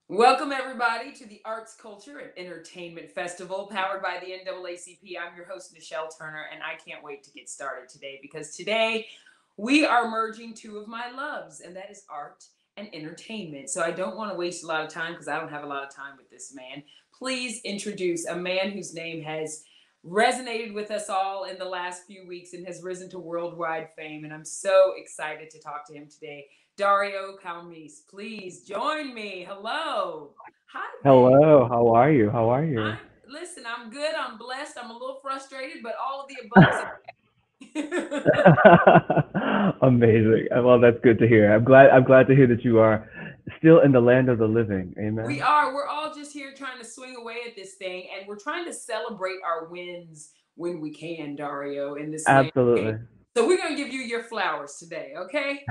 Welcome, everybody, to the Arts, Culture, and Entertainment Festival powered by the NAACP. I'm your host, Nischelle Turner, and I can't wait to get started today because today we are merging two of my loves, and that is art and entertainment. So I don't want to waste a lot of time because I don't have a lot of time with this man. Please introduce a man whose name has resonated with us all in the last few weeks and has risen to worldwide fame. And I'm so excited to talk to him today. Dario Calmese, please join me. Hello. Hi there. Hello, how are you? How are I'm you? listen, I'm good. I'm blessed. I'm a little frustrated, but all of the above is okay. Amazing. Well, that's good to hear. I'm glad to hear that you are still in the land of the living. We Amen. are. We're all just here trying to swing away at this thing, and we're trying to celebrate our wins when we can, Dario, in this landscape. Absolutely. So we're gonna give you your flowers today, okay?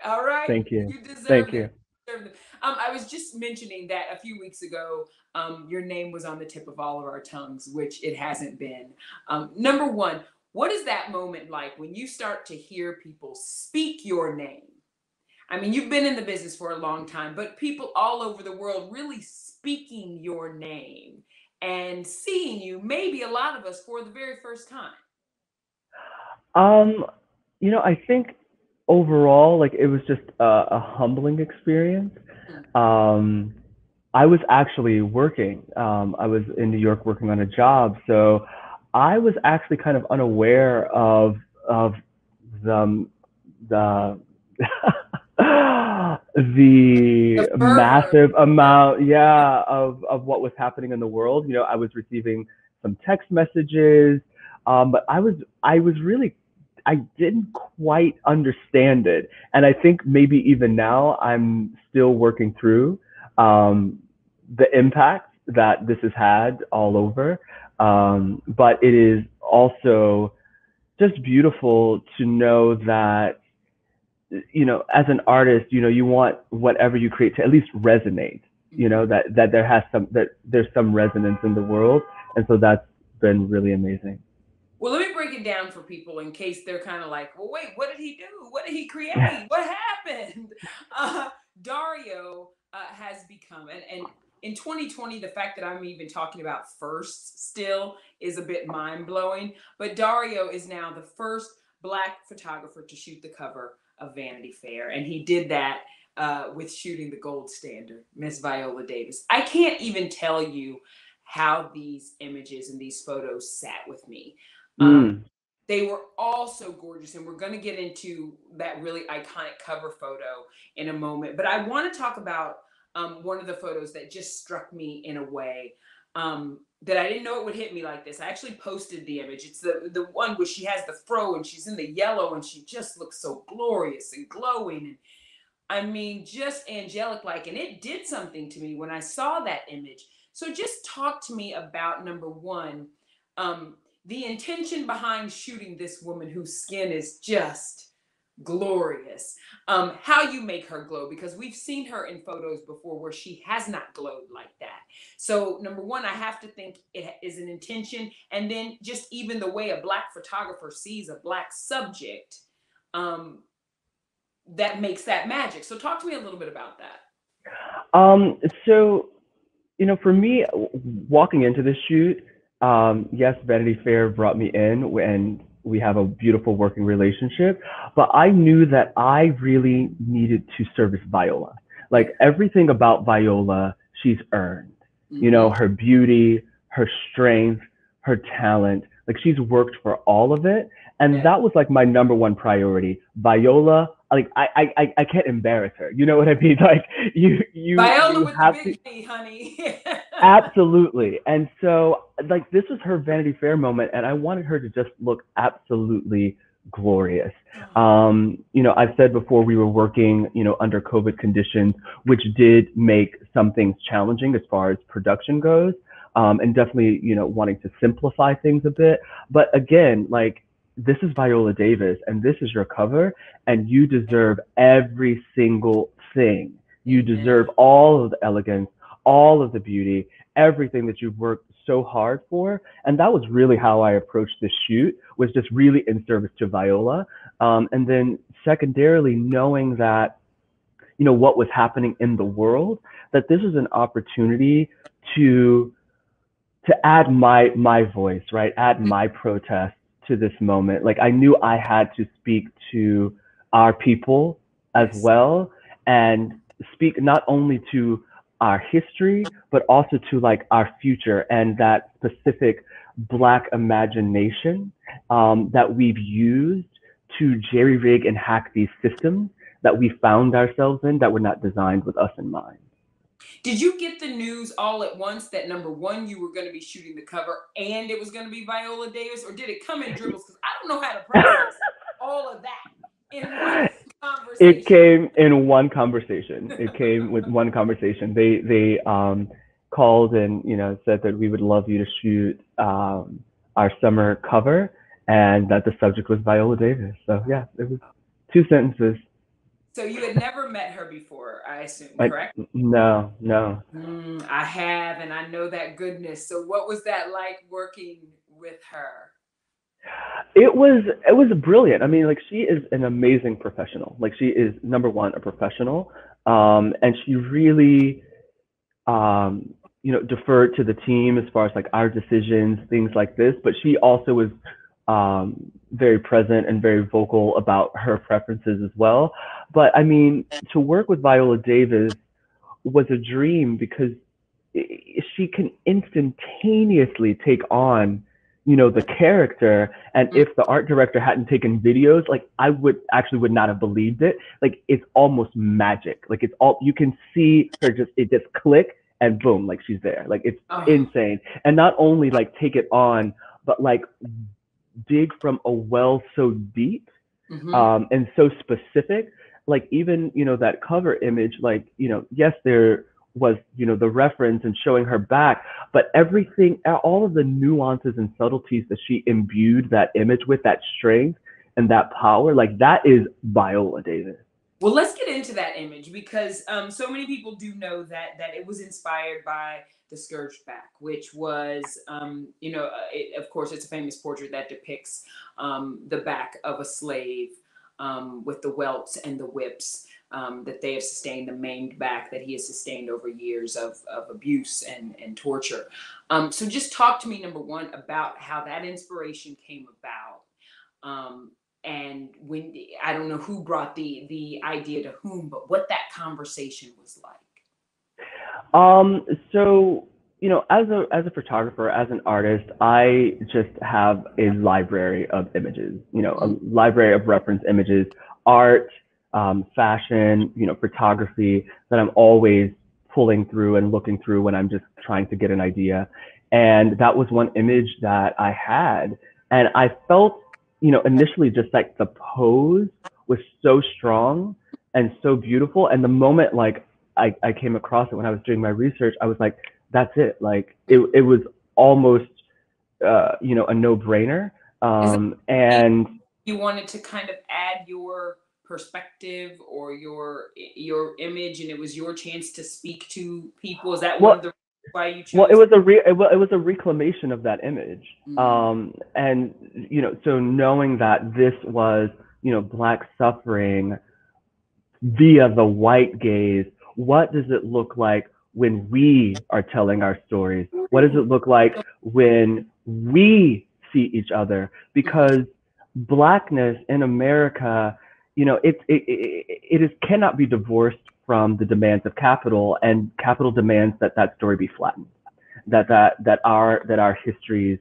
All right, Thank you. you deserve Thank them. you. You deserve them. I was just mentioning that a few weeks ago, your name was on the tip of all of our tongues, which it hasn't been. Number one, what is that moment like when you start to hear people speak your name? I mean, you've been in the business for a long time, but people all over the world really speaking your name and seeing you, maybe a lot of us for the very first time. Um, I think overall, like it was just a humbling experience. Mm. Um, I was actually working. I was in New York working on a job, so I was actually kind of unaware of the the The the fervor. massive Yeah. amount, yeah, of what was happening in the world. I was receiving some text messages, but I was really I didn't quite understand it, and I think maybe even now I'm still working through um, the impact that this has had all over. But it is also just beautiful to know that as an artist, you want whatever you create to at least resonate. Mhm. That there's some resonance in the world, and so that's been really amazing. Well, let me break it down for people in case they're kind of like, well, wait, what did he do? What did he create? What happened? Uh, Dario has become, and in 2020, the fact that I'm even talking about firsts still is a bit mind blowing. But Dario is now the first Black photographer to shoot the cover of Vanity Fair. And he did that with shooting the gold standard, Miss Viola Davis. I can't even tell you how these images and these photos sat with me. Um, Mm. they were all so gorgeous, and we're going to get into that really iconic cover photo in a moment. But I want to talk about one of the photos that just struck me in a way that I didn't know it would hit me like this. I actually posted the image. It's the one where she has the fro and she's in the yellow and she just looks so glorious and glowing. And I mean, just angelic like. And it did something to me when I saw that image. So just talk to me about number one, um, the intention behind shooting this woman whose skin is just glorious. How you make her glow, because we've seen her in photos before where she has not glowed like that. So number one, I have to think it is an intention, and then just even the way a Black photographer sees a Black subject, um, that makes that magic. So talk to me a little bit about that. So for me, walking into this shoot, yes, Vanity Fair brought me in, and we have a beautiful working relationship. But I knew that I really needed to service Viola. Yeah. Like everything about Viola, she's earned. Mm-hmm. Her beauty, her strength, her talent. Like she's worked for all of it, and Yeah. that was like my number one priority. Viola, like I can't embarrass her. You know what I mean? Like Viola you with the have to. big A, honey. Absolutely. And so, like, this was her Vanity Fair moment, and I wanted her to just look absolutely glorious. I've said before we were working, under COVID conditions, which did make some things challenging as far as production goes, and definitely, wanting to simplify things a bit. But again, like, this is Viola Davis, and this is your cover, and you deserve every single thing. You deserve Amen. all of the elegance, all of the beauty, everything that you've worked so hard for. And that was really how I approached this shoot, was just really in service to Viola. And then secondarily, knowing that, what was happening in the world, that this was an opportunity to add my voice, right? Add my protest to this moment. Like I knew I had to speak to our people as Yes. well, and speak not only to our history, but also to like our future and that specific Black imagination that we've used to jerry rig and hack these systems that we found ourselves in that were not designed with us in mind. Did you get the news all at once that number one, you were going to be shooting the cover and it was going to be Viola Davis, or did it come in dribbles? Because I don't know how to process all of that in one It conversation. came in one conversation. It came with one conversation. They called and said that we would love you to shoot our summer cover, and that the subject was Viola Davis. So yeah, it was two sentences. So you had never met her before, I assume, I, correct? no, no. I have, and I know that goodness. So what was that like working with her? It was brilliant. I mean, like she is an amazing professional. Like she is number one a professional, and she really deferred to the team as far as like our decisions, things like this. But she also was very present and very vocal about her preferences as well. But I mean, to work with Viola Davis was a dream because she can instantaneously take on the character. And if the art director hadn't taken videos, like I would not have believed it. Like it's almost magic. Like it's all, you can see her, just it just click and boom, like she's there. Like it's Oh, insane. And not only like take it on, but like dig from a well so deep mm-hmm. and so specific. Like even that cover image, like yes, there was the reference and showing her back, but everything, all of the nuances and subtleties that she imbued that image with, that strength and that power, like that is Viola Davis. Well, let's get into that image because so many people do know that it was inspired by the Scourged Back, which was, of course, it's a famous portrait that depicts the back of a slave with the welts and the whips that they have sustained, the maimed back that he has sustained over years of abuse and torture. So just talk to me, number one, about how that inspiration came about. And when I don't know who brought the idea to whom, but what that conversation was like. So as a photographer, as an artist, I just have a library of images, a library of reference images, art, fashion, photography that I'm always pulling through and looking through when I'm just trying to get an idea. And that was one image that I had, and I felt, initially just like the pose was so strong and so beautiful. And the moment like I came across it when I was doing my research, I was like, that's it. Like it was almost a no-brainer. Is that And you wanted to kind of add your perspective or your image, and it was your chance to speak to people? Is that one of well, the reasons why you well, chose? it was a reclamation of that image. Mm, And so knowing that this was Black suffering via the white gaze, what does it look like when we are telling our stories? What does it look like when we see each other? Because Blackness in America, it is cannot be divorced from the demands of capital, and capital demands that that story be flattened, that our histories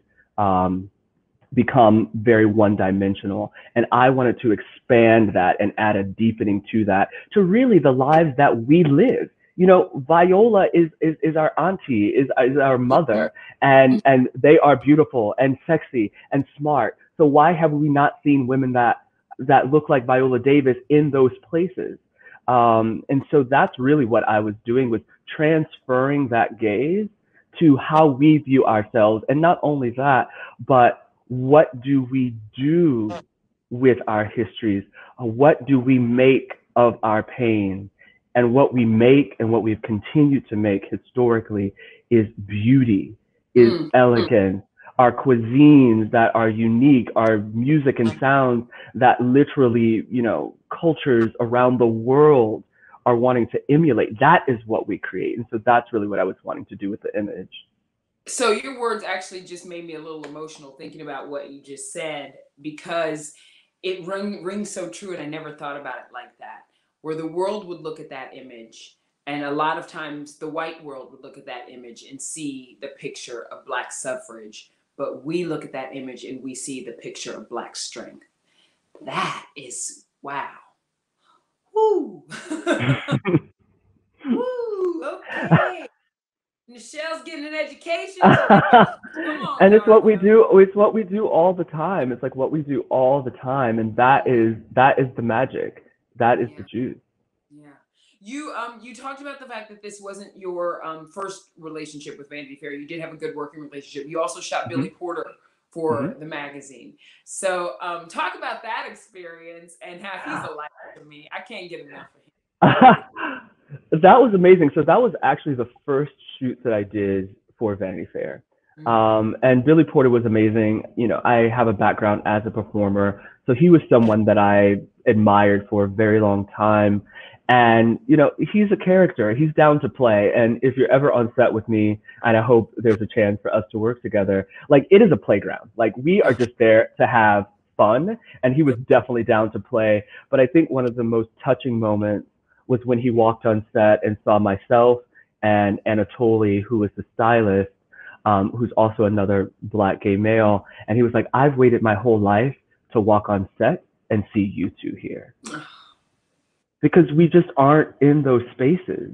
become very one-dimensional. And I wanted to expand that and add a deepening to that, to really the lives that we live. Viola is our auntie, is our mother, and they are beautiful and sexy and smart. So why have we not seen women that look like Viola Davis in those places? And so that's really what I was doing, was transferring that gaze to how we view ourselves. And not only that, but what do we do with our histories? What do we make of our pain? And what we make and what we've continued to make historically is beauty, is mm, mm, elegance, our cuisines that are unique, our music and sounds that literally, cultures around the world are wanting to emulate. That is what we create. And so that's really what I was wanting to do with the image. So your words actually just made me a little emotional thinking about what you just said, because it rings so true, and I never thought about it like that. Where the world would look at that image, and a lot of times the white world would look at that image and see the picture of Black suffrage, but we look at that image and we see the picture of Black strength. That is wow. Woo. Woo. Okay. Nichelle's getting an education today. Come on, And it's what we Dario. do. It's what we do all the time. It's like what we do all the time, and that is the magic. That is the Yeah, juice. yeah. You talked about the fact that this wasn't your first relationship with Vanity Fair. You did have a good working relationship. You also shot Hmm. Billy Porter Hmm. for the magazine. So talk about that experience and how he's a light to me. I can't get enough of him. Really. That was amazing. So that was actually the first shoot that I did for Vanity Fair. Mm. And Billy Porter was amazing. I have a background as a performer, so he was someone that I admired for a very long time. And he's a character. He's down to play. And if you're ever on set with me, and I hope there's a chance for us to work together, like it is a playground. Like we are just there to have fun. And he was definitely down to play. But I think one of the most touching moments was when he walked on set and saw myself and Anatoly, who was the stylist, who's also another Black gay male. And he was like, I've waited my whole life to walk on set and see you two here. Because we just aren't in those spaces.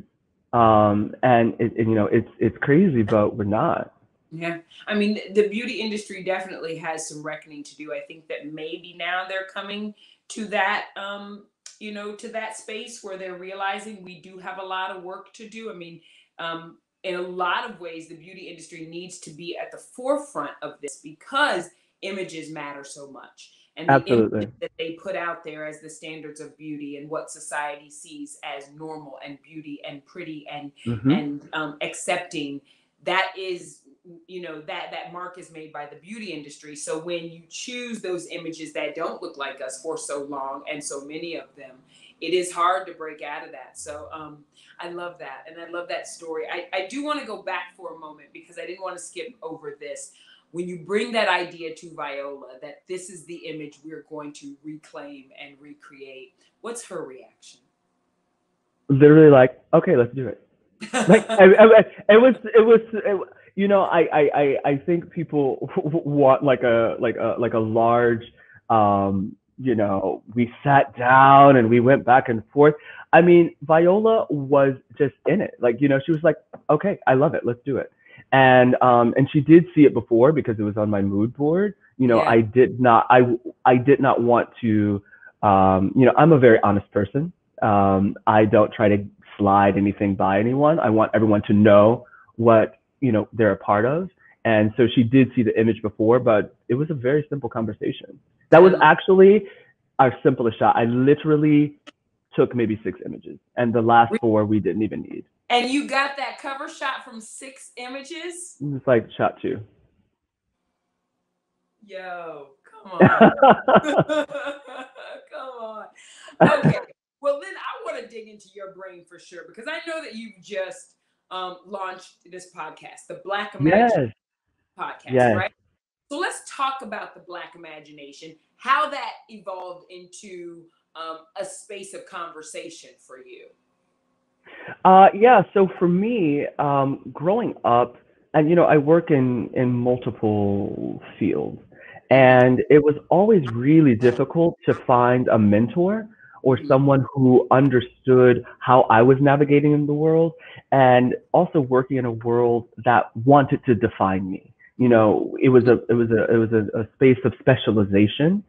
And it's crazy, but we're not. Yeah. I mean, the beauty industry definitely has some reckoning to do. I think that maybe now they're coming to that, to that space where they're realizing we do have a lot of work to do. I mean, in a lot of ways, the beauty industry needs to be at the forefront of this because images matter so much. And the Absolutely. images that they put out there as the standards of beauty and what society sees as normal and beauty and pretty and Hmm. accepting, that is, that mark is made by the beauty industry. So when you choose those images that don't look like us for so long, and so many of them, it is hard to break out of that. So I love that, and I love that story. I do want to go back for a moment because I didn't want to skip over this. When you bring that idea to Viola that this is the image we're going to reclaim and recreate, what's her reaction? Literally like, okay, let's do it. Like I think people want like a large, we sat down and we went back and forth. I mean, Viola was just in it. Like, she was like, okay, I love it, let's do it. And she did see it before because it was on my mood board. Yeah. I did not want to, I'm a very honest person. I don't try to slide anything by anyone. I want everyone to know what they're a part of. And so she did see the image before, but it was a very simple conversation. That was And actually our simplest shot. I literally took maybe 6 images, and the last 4 we didn't even need. and you got that cover shot from 6 images? It's like shot 2. Yo, come on. Come on. Okay. Well, then I want to dig into your brain for sure because I know that you've just launched this podcast, the Black Imagination Yes, podcast, yes. right? So let's talk about the Black imagination, how that evolved into a space of conversation for you. Yeah, so for me, growing up, and I work in multiple fields, Mhm. and it was always really difficult to find a mentor or Mhm. someone who understood how I was navigating in the world, and also working in a world that wanted to define me. It was a space of specialization,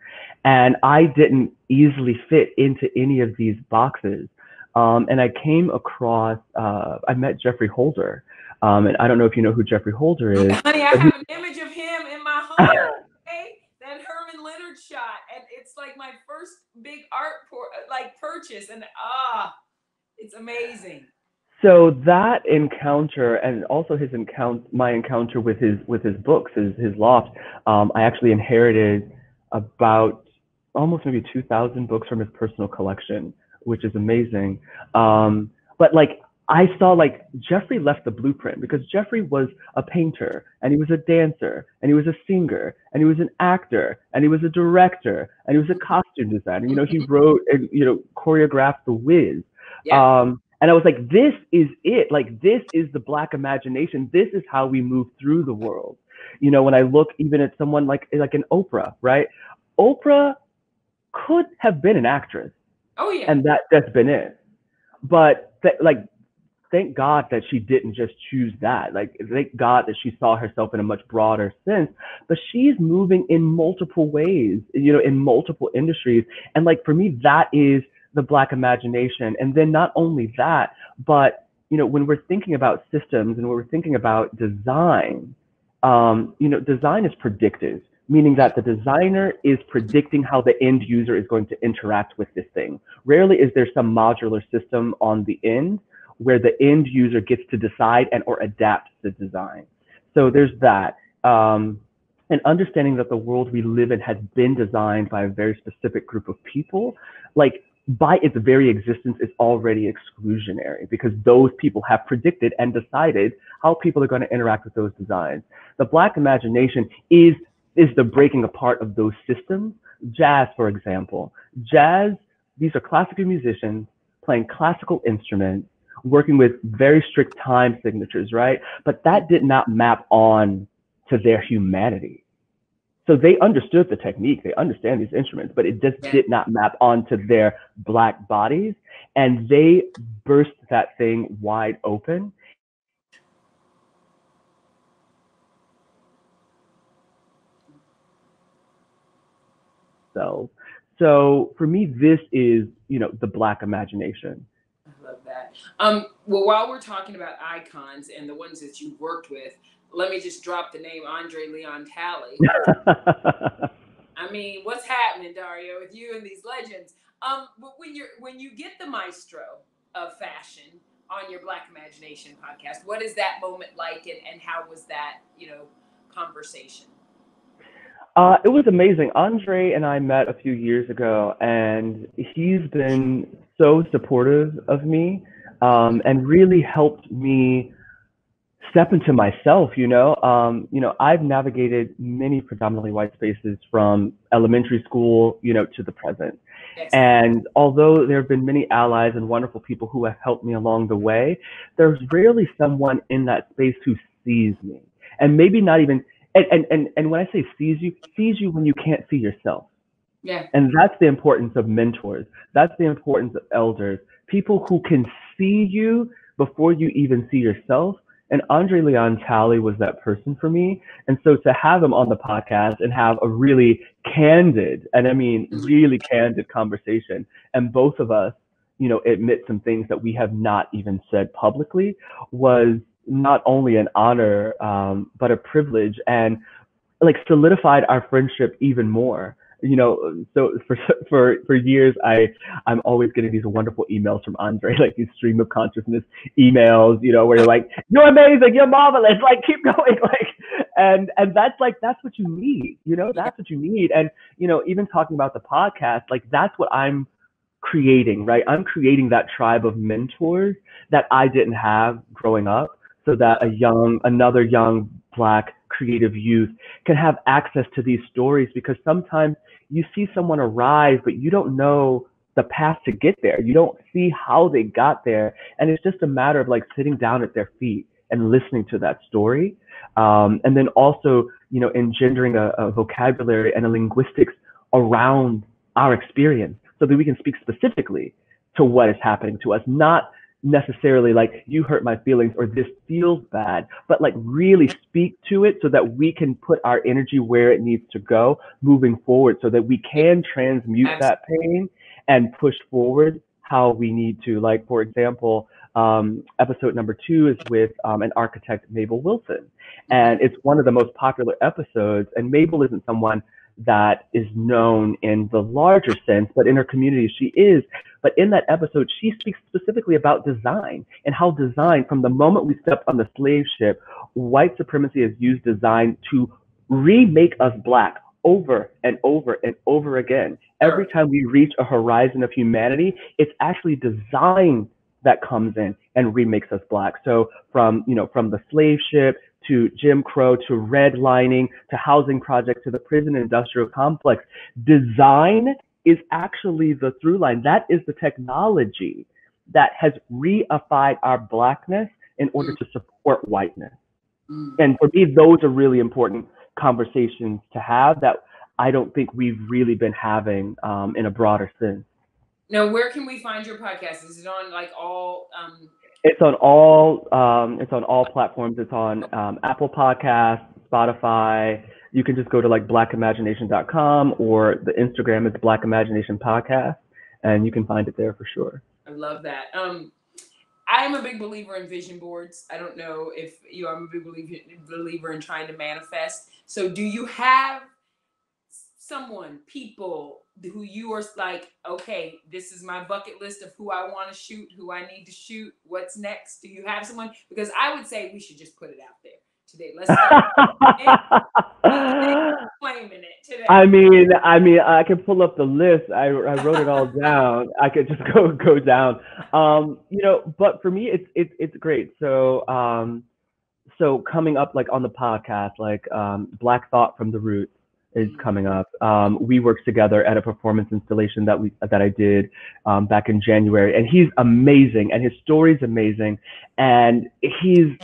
and I didn't easily fit into any of these boxes. And I came across, I met Jeffrey Holder. And I don't know if you know who Jeffrey Holder is, Honey, I but he, have an image of him in my home. Okay, that Herman Leonard shot, and it's like my first big purchase, and it's amazing. so that encounter, and also my encounter with his books, his loft. I actually inherited about almost maybe 2,000 books from his personal collection which is amazing. But like I saw like Jeffrey left the blueprint because Jeffrey was a painter and he was a dancer and he was a singer and he was an actor and he was a director and he was a costume designer. You know, he wrote and, you know, choreographed The Wiz. Yeah. And I was like, this is it. Like, this is the Black imagination. This is how we move through the world. You know, when I look even at someone like an Oprah, right? Oprah could have been an actress. Oh yeah. And that's been it. But like, thank God that she didn't just choose that. Like, thank God that she saw herself in a much broader sense. But she's moving in multiple ways, you know, in multiple industries. And like, for me, that is the Black imagination. And then not only that, but, you know, when we're thinking about systems and when we're thinking about design, you know, design is predictive, meaning that the designer is predicting how the end user is going to interact with this thing. Rarely is there some modular system on the end where the end user gets to decide and or adapt the design. So there's that. And understanding that the world we live in has been designed by a very specific group of people, like by its very existence is already exclusionary because those people have predicted and decided how people are going to interact with those designs. The Black imagination is the breaking apart of those systems. Jazz, for example. Jazz, these are classical musicians playing classical instruments, working with very strict time signatures, right? But that did not map on to their humanity. So they understood the technique, they understand these instruments, but it just did not map onto their Black bodies. And they burst that thing wide open. So for me, this is, you know, the Black imagination. I love that. Well, while we're talking about icons and the ones that you've worked with, let me just drop the name Andre Leon Talley. I mean, what's happening, Dario, with you and these legends? But when you get the maestro of fashion on your Black Imagination podcast, what is that moment like, and how was that, you know, conversation? It was amazing. Andre and I met a few years ago, and he's been so supportive of me, and really helped me step into myself. You know, I've navigated many predominantly white spaces from elementary school, you know, to the present. Yes. And although there have been many allies and wonderful people who have helped me along the way, there's rarely someone in that space who sees me, and maybe not even. And when I say sees you when you can't see yourself. Yeah. And that's the importance of mentors. That's the importance of elders, people who can see you before you even see yourself. And Andre Leon Talley was that person for me. And so to have him on the podcast and have a really candid, and I mean really candid conversation, and both of us, you know, admit some things that we have not even said publicly, was not only an honor, but a privilege, and like solidified our friendship even more. You know, so for years, I'm always getting these wonderful emails from Andre, like these stream of consciousness emails, you know, where you're like, you're amazing, you're marvelous, like keep going, like, and that's what you need, you know, that's what you need. And you know, even talking about the podcast, like that's what I'm creating, right? I'm creating that tribe of mentors that I didn't have growing up, so that another young Black creative youth can have access to these stories, because sometimes you see someone arrive, but you don't know the path to get there. You don't see how they got there. And it's just a matter of like sitting down at their feet and listening to that story. And then also, you know, engendering a vocabulary and a linguistics around our experience so that we can speak specifically to what is happening to us, not necessarily like you hurt my feelings or this feels bad, but like really speak to it so that we can put our energy where it needs to go moving forward, so that we can transmute that pain and push forward how we need to. Like, for example, episode number 2 is with an architect, Mabel Wilson, and it's one of the most popular episodes. And Mabel isn't someone that is known in the larger sense, but in her community she is. But in that episode, she speaks specifically about design and how design, from the moment we stepped on the slave ship, white supremacy has used design to remake us Black over and over and over again. Every Sure. time we reach a horizon of humanity, it's actually design that comes in and remakes us black. So from the slave ship to Jim Crow to redlining to housing projects to the prison industrial complex, design is actually the through line. That is the technology that has reified our blackness in order Mm, to support whiteness. mm. And for me, those are really important conversations to have that I don't think we've really been having in a broader sense. Now, where can we find your podcast? Is it on like all? It's on all platforms. It's on Apple Podcasts, Spotify. You can just go to like blackimagination.com, or the Instagram is Black Imagination Podcast, and you can find it there for sure. I love that. I am a big believer in vision boards. I don't know if you are a big believer in trying to manifest. So, do you have someone, people who you are like, okay, this is my bucket list of who I want to shoot, who I need to shoot, what's next? Do you have someone? Because I would say we should just put it out there today. Let's start claiming it today. I can pull up the list. I wrote it all down. I could just go down. But for me, it's great. So coming up like on the podcast, like Black Thought from the Roots is coming up. We worked together at a performance installation that I did back in January, and he's amazing, and his story's amazing, and he's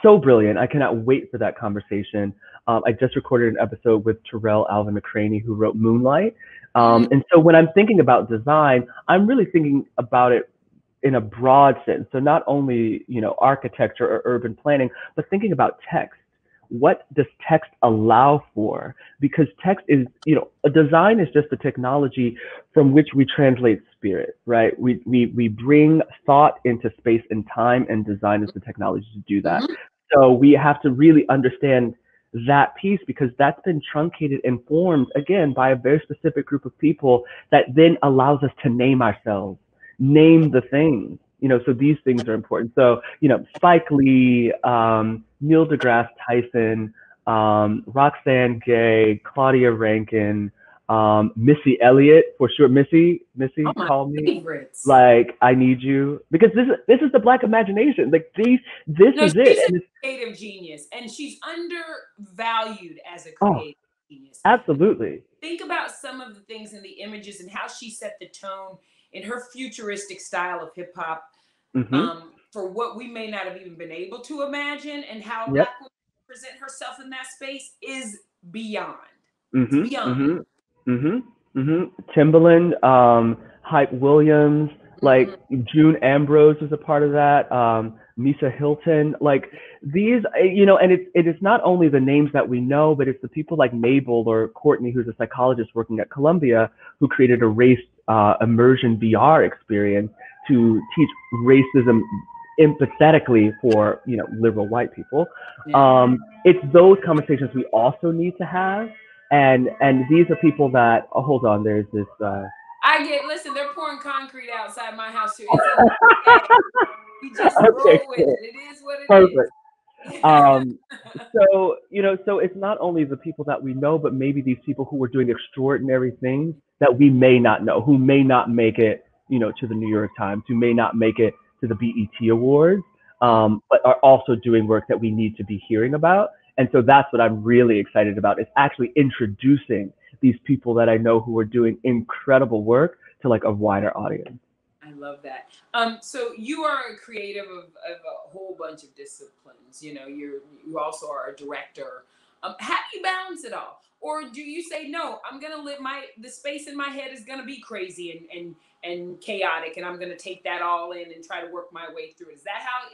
so brilliant. I cannot wait for that conversation. I just recorded an episode with Terrell Alvin McCraney, who wrote Moonlight. And so when I'm thinking about design, I'm really thinking about it in a broad sense. So not only, architecture or urban planning, but thinking about text. What does text allow for? Because text is, a design is just a technology from which we translate spirit, right? We bring thought into space and time, and design is the technology to do that. Mm-hmm. So we have to really understand that piece, because that's been truncated and formed again by a very specific group of people that then allows us to name ourselves, name the things. So these things are important. So, Spike Lee, Neil deGrasse Tyson, Roxane Gay, Claudia Rankin, Missy Elliott, for sure. Missy, Oh, my call me. favorites. Like, I need you, because this is the Black imagination. Like this No, is she's it. a And creative genius, and she's undervalued as a oh, creative genius. absolutely. Think about some of the things in the images and how she set the tone in her futuristic style of hip hop, Mm-hmm. for what we may not have even been able to imagine, and how Yep. Black women present herself in that space is beyond. It's Mhm. beyond. Mhm. Mhm. Mhm. Timbaland, Hype Williams, Mm-hmm. like June Ambrose was a part of that. Misa Hilton, like these, and it is not only the names that we know, but it's the people like Mabel or Courtney, who's a psychologist working at Columbia, who created a race immersion VR experience to teach racism empathetically for liberal white people. Yeah. It's those conversations we also need to have, and these are people that, oh, hold on, there's this Listen, they're pouring concrete outside my house too. It's okay. We just okay, roll with cool, it. It is what it perfect. is. um so it's not only the people that we know, but maybe these people who are doing extraordinary things that we may not know, who may not make it to the New York Times, who may not make it to the BET Awards, but are also doing work that we need to be hearing about. And so that's what I'm really excited about, is actually introducing these people that I know who are doing incredible work to like a wider audience. I love that. So you are a creative of a whole bunch of disciplines. You also are a director. How do you balance it all? Or do you say, no, I'm gonna live the space in my head is gonna be crazy and chaotic, and I'm gonna take that all in and try to work my way through it? Is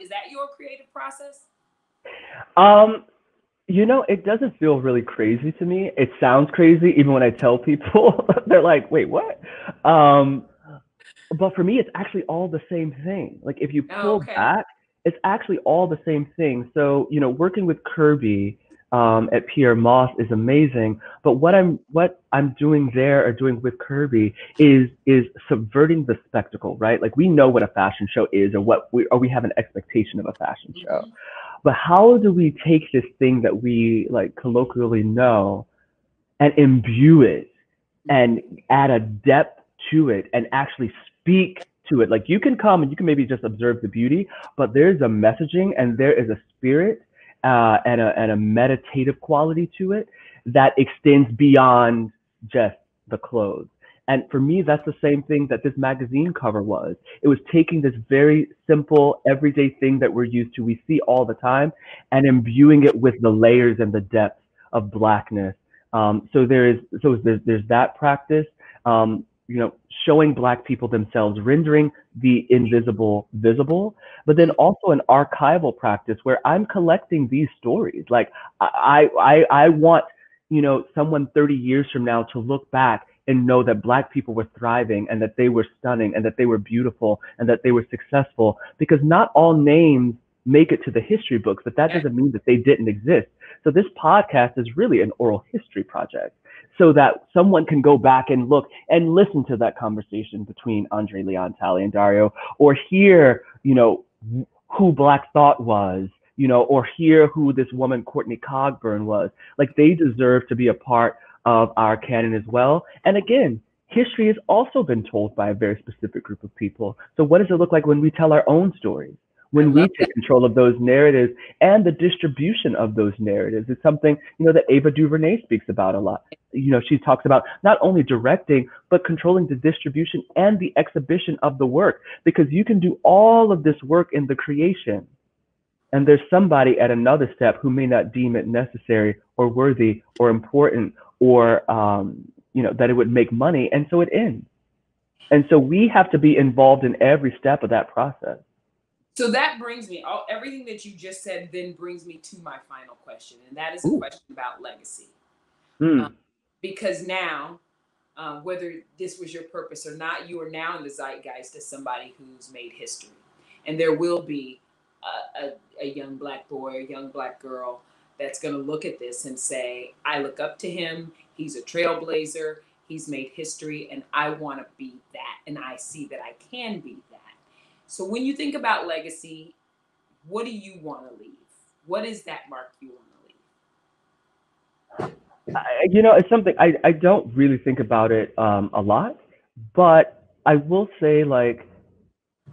that your creative process? Um, it doesn't feel really crazy to me. It sounds crazy even when I tell people. They're like, "Wait, what?" Um, but for me, it's actually all the same thing. Like if you Oh, pull okay. back, it's actually all the same thing. So working with Kirby at Pierre Moss is amazing. But what I'm doing there, or doing with Kirby, is subverting the spectacle, right? Like we know what a fashion show is, or we have an expectation of a fashion show. But how do we take this thing that we like colloquially know and imbue it and add a depth to it and actually speak to it. Like you can come and you can maybe just observe the beauty, but there's a messaging and there is a spirit and a meditative quality to it that extends beyond just the clothes. And for me, that's the same thing that this magazine cover was. It was taking this very simple, everyday thing that we're used to, we see all the time, and imbuing it with the layers and the depth of blackness. So there's that practice. Showing Black people themselves, rendering the invisible visible, but then also an archival practice where I'm collecting these stories. Like I want someone 30 years from now to look back and know that Black people were thriving and that they were stunning and that they were beautiful and that they were successful, because not all names make it to the history books, but that doesn't mean that they didn't exist. So this podcast is really an oral history project so that someone can go back and look and listen to that conversation between Andre Leon Talley and Dario, or hear, who Black Thought was, or hear who this woman Courtney Cogburn was. Like, they deserve to be a part of our canon as well. And again, history has also been told by a very specific group of people. So what does it look like when we tell our own stories? When we take control of those narratives and the distribution of those narratives? It's something, that Ava DuVernay speaks about a lot. She talks about not only directing, but controlling the distribution and the exhibition of the work, because you can do all of this work in the creation, and there's somebody at another step who may not deem it necessary or worthy or important or, that it would make money, and so it ends. And so we have to be involved in every step of that process. So that brings me, everything that you just said then brings me to my final question, and that is a question about legacy. Because now, whether this was your purpose or not, you are now in the zeitgeist as somebody who's made history. And there will be a young Black boy, a young Black girl that's going to look at this and say, I look up to him, he's a trailblazer, he's made history, and I want to be that, and I see that I can be that. So when you think about legacy, what do you want to leave? What is that mark you want to leave? It's something I don't really think about it a lot, but I will say, like,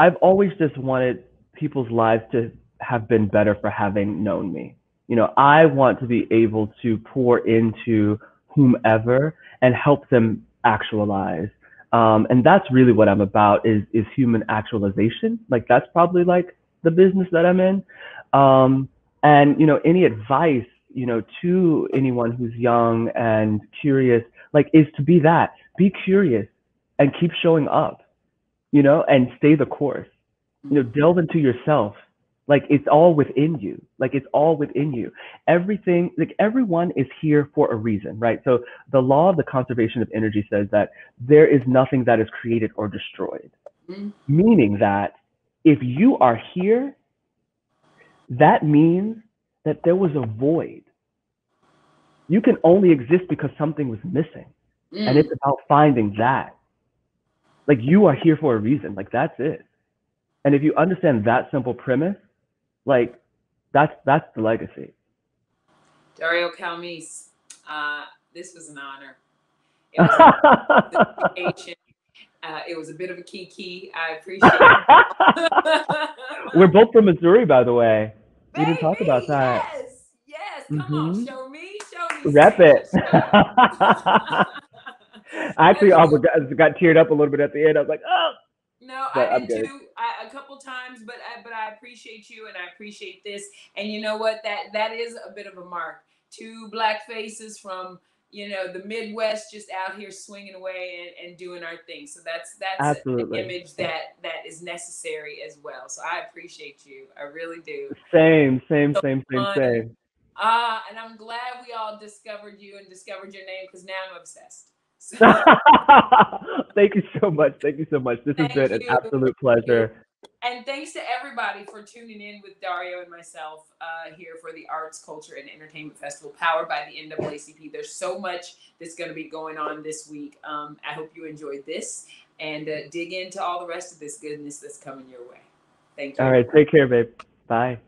I've always just wanted people's lives to have been better for having known me. I want to be able to pour into whomever and help them actualize. And that's really what I'm about, is human actualization. Like, that's probably like the business that I'm in. And any advice, to anyone who's young and curious, like, is to be that. Be curious and keep showing up, and stay the course. Delve into yourself. Like, it's all within you. Like, it's all within you. Everything, like, everyone is here for a reason, right? So the law of the conservation of energy says that there is nothing that is created or destroyed. Meaning that if you are here, that means that there was a void. You can only exist because something was missing. And it's about finding that. Like, you are here for a reason. Like, that's it. And if you understand that simple premise, like, that's the legacy. Dario Calmese, this was an honor. It was an appreciation. It was a bit of a kiki. I appreciate it. We're both from Missouri, by the way. Baby, we didn't talk about that. Yes. Come on, show me. Rep it. Actually, I got teared up a little bit at the end. I was like, oh. No, I did too. A couple times, but I appreciate you, and I appreciate this. And you know what? That is a bit of a mark. Two Black faces from the Midwest, just out here swinging away and doing our thing. So that's Absolutely an image that is necessary as well. So I appreciate you. I really do. Same. And I'm glad we all discovered you and discovered your name, because now I'm obsessed. So. Thank you so much. This has been an absolute pleasure. And thanks to everybody for tuning in with Dario and myself here for the Arts, Culture, and Entertainment Festival powered by the NAACP. There's so much that's going to be going on this week. I hope you enjoyed this and dig into all the rest of this goodness that's coming your way. Thank you. All right. Take care, babe. Bye.